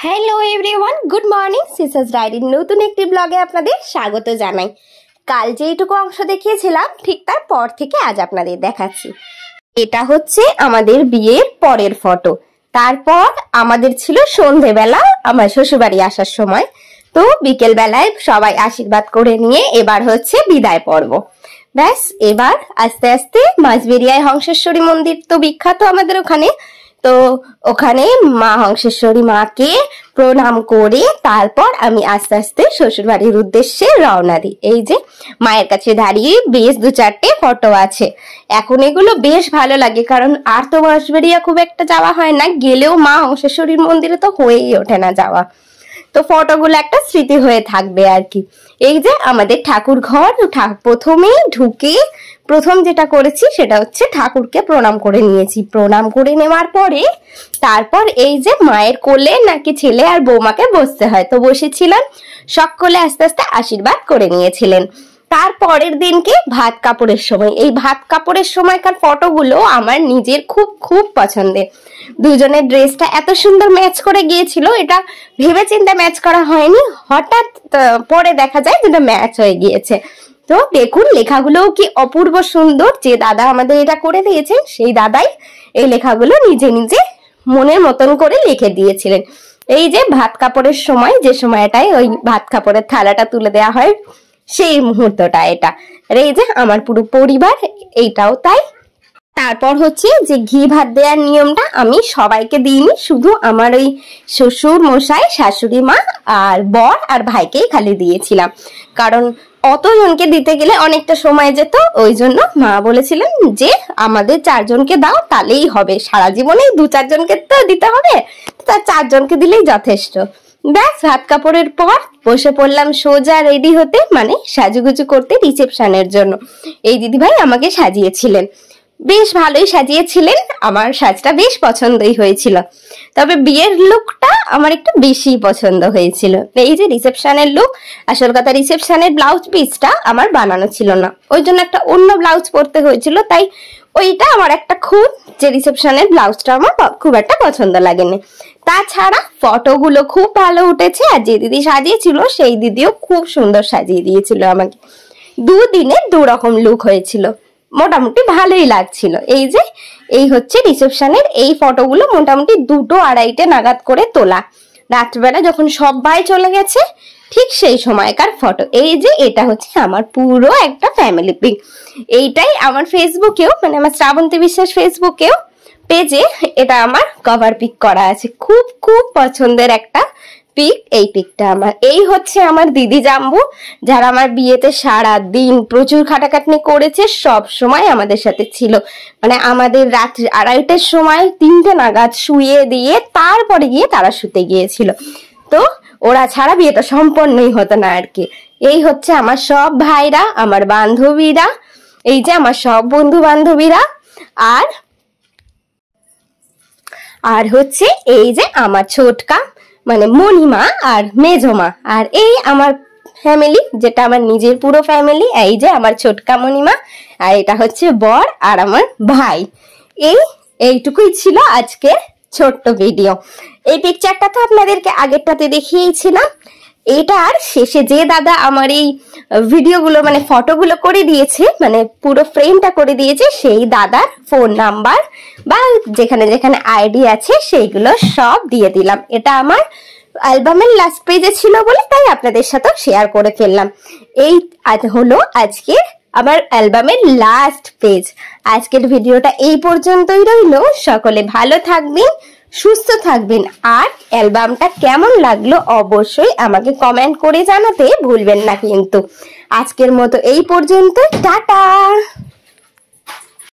Hello everyone, good morning. সিসাস ডায়েরির নতুন একটি ব্লগে আপনাদের স্বাগত জানাই। কাল যেইটুকু অংশ দেখিয়েছিলাম ঠিক তার পর থেকে আজ আপনাদের দেখাচ্ছি। এটা হচ্ছে আমাদের বিয়ের পরের ফটো। তারপর আমাদের ছিল সন্ধেবেলা আমার শ্বশুরবাড়ি আসার সময়। তো বিকেল বেলায় সবাই আশীর্বাদ করে নিয়ে এবার হচ্ছে বিদায় পর্ব। ব্যাস, এবার আস্তে আস্তে মাঝবেরিয়ায় হংসেশ্বরী মন্দির তো বিখ্যাত আমাদের ওখানে। তো ওখানে মা হংসেশ্বরী মাকে প্রণাম করে তারপর আমি আস্তে আস্তে শ্বশুর বাড়ির উদ্দেশ্যে রওনা দিই। এই যে মায়ের কাছে দাঁড়িয়ে বেশ দু চারটে ফটো আছে। এখন এগুলো বেশ ভালো লাগে, কারণ আর তো বাঁশবেড়িয়া খুব একটা যাওয়া হয় না, গেলেও মা হংসেশ্বরীর মন্দিরে তো হয়েই ওঠে না যাওয়া। তো ফটোগুলো একটা স্মৃতি হয়ে থাকবে আর কি। এই যে আমাদের ঠাকুর ঘর, প্রথমেই ঢুকে প্রথম যেটা করেছি সেটা হচ্ছে ঠাকুরকে প্রণাম করে নিয়েছি। প্রণাম করে নেওয়ার পরে তারপর এই যে মায়ের কোলে নাকি ছেলে আর বৌমাকে বসতে হয়, তো বসেছিলাম। সকলে আস্তে আস্তে আশীর্বাদ করে নিয়েছিলেন। তারপরের দিনকে ভাত কাপড়ের সময়, এই ভাত কাপড়ের সময়কার ফটোগুলো আমার নিজের খুব খুব পছন্দের। দুজনের ড্রেসটা এত সুন্দর ম্যাচ করে গিয়েছিল, এটা ভেবে চিন্তে ম্যাচ করা হয়নি, হঠাৎ পরে দেখা যায় যেটা ম্যাচ হয়ে গিয়েছে। তো দেখুন লেখাগুলোও কি অপূর্ব সুন্দর। যে দাদা আমাদের এটা করে দিয়েছেন সেই দাদাই এই লেখাগুলো নিজে নিজে মনের মতন করে লিখে দিয়েছিলেন। এই যে ভাত কাপড়ের সময়, যে সময়টায় ওই ভাত কাপড়ের থালাটা তুলে দেওয়া হয় সেই মুহূর্তটা এটা। আর এই যে আমার পুরো পরিবার, এইটাও তাই। তারপর হচ্ছে যে ঘি ভাত দেওয়ার নিয়মটা আমি সবাইকে দিইনি, শুধু আমার ওই শ্বশুর মশাই, শাশুড়ি মা আর বর আর ভাইকেই খালি দিয়েছিলাম, কারণ অতজনকে দিতে গেলে অনেকটা সময় যেত। ওই জন্য মা বলেছিলেন যে আমাদের 4 জনকে দাও, তাহলেই হবে, সারা জীবনেই 2-4 জনকে তো দিতে হবে, তার 4 জনকে দিলেই যথেষ্ট। ব্যাস, ভাত কাপড়ের পর বসে পড়লাম সোজা রেডি হতে, মানে সাজুগুজু করতে রিসেপশনের জন্য। এই দিদিভাই আমাকে সাজিয়েছিলেন, বেশ ভালোই সাজিয়েছিলেন, আমার সাজটা বেশ পছন্দই হয়েছিল। তবে বিয়ের লুকটা আমার একটু বেশি পছন্দ হয়েছিল। এই যে রিসেপশনের লুক, আসল কথা রিসেপশনের ব্লাউজ পিসটা আমার বানানো ছিল না, ওই জন্য একটা অন্য ব্লাউজ পরতে হয়েছিল। তাই ওইটা আমার একটা খুব, যে রিসেপশনের ব্লাউজটা আমার খুব একটা পছন্দ লাগেনি। তাছাড়া ফটোগুলো খুব ভালো উঠেছে, আর যে দিদি সাজিয়েছিল সেই দিদিও খুব সুন্দর সাজিয়ে দিয়েছিল আমাকে। 2 দিনে 2 রকম লুক হয়েছিল, মোটামুটি ভালোই লাগছিল। এই যে এই হচ্ছে রিসেপশনের এই ফটোগুলো, মোটামুটি 2-2:30 নাগাদ করে তোলা, রাত্রিবেলা যখন সবাই চলে গেছে ঠিক সেই সময়কার ফটো। এই যে এটা হচ্ছে আমার পুরো একটা ফ্যামিলি পিক। এইটাই আমার ফেসবুকেও, মানে আমার শ্রাবন্তী বিশ্বাস ফেসবুকেও পেজে এটা আমার কভার পিক করা আছে। খুব খুব পছন্দের একটা পিক এই পিকটা আমার। এই হচ্ছে আমার দিদি জাম্বু, যারা আমার বিয়েতে সারা দিন প্রচুর খাটাখাটনি করেছে, সব সময় আমাদের সাথে ছিল। মানে আমাদের রাত্রি 2:30টার সময় 3টে নাগাদ শুয়ে দিয়ে তারপরে গিয়ে তারা শুতে গিয়েছিল। তো ওরা ছাড়া বিয়েটা সম্পন্নই হতো না আর কি। এই হচ্ছে আমার সব ভাইরা, আমার বান্ধবীরা, এই যে আমার সব বন্ধু বান্ধবীরা, আর হচ্ছে এই যে আমার ছোটকা মানে মণিমা আর মেজমা, আর এই আমার ফ্যামিলি, যেটা আমার নিজের পুরো ফ্যামিলি। এই যে আমার ছোটকা মণিমা, আর এটা হচ্ছে বর আর আমার ভাই। এইটুকুই ছিল আজকে ছোট্ট ভিডিও। এই পিকচারটা তো আপনাদেরকে আগেরটাতে দেখিয়েছিলাম। এটার শেষে যে দাদা আমার এই ভিডিওগুলো মানে ফটোগুলো করে দিয়েছে, মানে পুরো ফ্রেমটা করে দিয়েছে, সেই দাদার ফোন নাম্বার বা যেখানে যেখানে আইডি আছে সেইগুলো সব দিয়ে দিলাম। এটা আমার অ্যালবামের লাস্ট পেজে ছিল বলে তাই আপনাদের সাথে শেয়ার করে ফেললাম। এই হলো আজকে আমার অ্যালবামের লাস্ট পেজ। আজকের ভিডিওটা এই পর্যন্তই রইল। সকলে ভালো থাকবেন, সুস্থ থাকবেন, আর অ্যালবামটা কেমন লাগলো অবশ্যই আমাকে কমেন্ট করে জানাতে ভুলবেন না কিন্তু। আজকের মতো এই পর্যন্ত, টাটা।